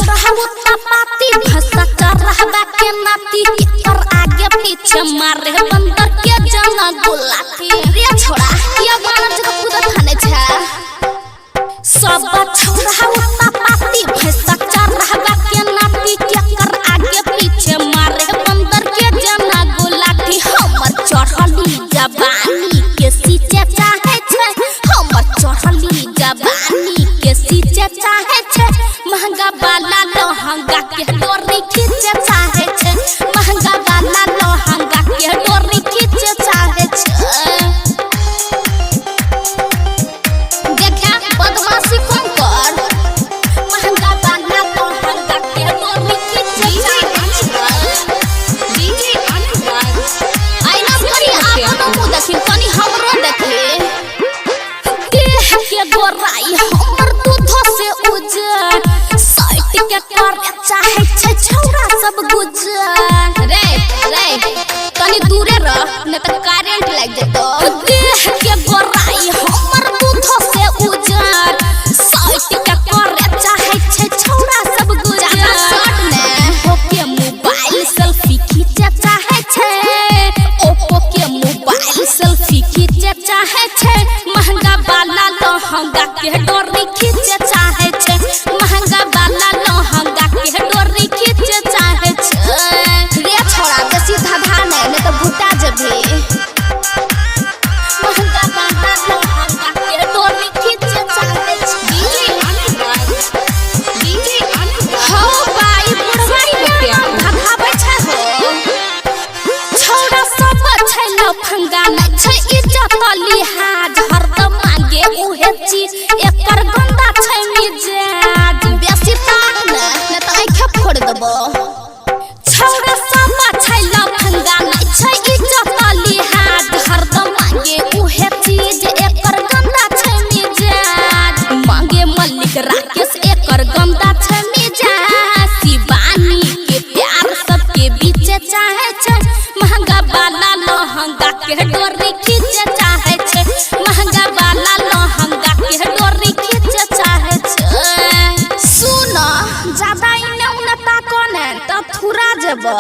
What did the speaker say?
छोरा पाती भसा कर रहबा के नाती कर आगे पीछे मारे बंदर के जना गुलाती रे छोरा ये गाना जग खुद खाने छा सब छोरा पाती भसा कर रहबा के नाती कर आगे पीछे मारे बंदर के जना गुलाती हमर चढ़ली जवानी के सीचे चाहे छे हमर चढ़ली जवानी के सीचे चाहे छे महंगा वाला लोहंगा के डोरी खींचे चाहे छे महंगा वाला लोहंगा के डोरी खींचे चाहे छे देखा बदमाशी कम कर महंगा वाला लोहंगा के डोरी खींचे चाहे छे डीजे अनुराग आईना करी आपनो मुंह देखी तनी हमरो देखे देह के गोराई हमर दूध से उजर के करे चाहे छे छोरा सब गुजर रे तनी दूरे रह न त करंट लग जेतो देह के गोराई हमर दूध से उजर साइट के करे चाहे छे छोरा सब गुजर शॉट ने ओके मोबाइल सेल्फी खींचे चाहे छे ओप्पो के मोबाइल सेल्फी खींचे चाहे छे महंगा वाला लोहंगा के डोरी खींचे चाहे छे महंगा वाला लोहंगा के डोरी खींचे चाहे छे रे छोरा बेसी धाधा ने तो भुटा जबे महंगा वाला लोहंगा के डोरी खींचे चाहे छे डीजे अनुराग हो भाई बुढ़वाई के धाधा बैठा हो छोरा सब छै लफंगा नै छै इज्जत लिहाज हरदम मांगे उहे चीज एकर गंदा छै मिजाज बेसी ताक न त आंख फोड़ देबो छोरा सब छै लफंगा नै छै इज्जत लिहाज हरदम मांगे उहे चीज एकर गंदा छै मिजाज मांगे मल्लिक राकेश एकर गंदा छै मिजाज शिवानी के प्यार सबके बीच चाहे छै महंगा वाला लोहंगा के डोरी खींचे चाहे छे महंगा वाला लोहंगा के डोरी खींचे चाहे छे सुन ज्यादा इने उन्नता कोने त थुरा जेबो।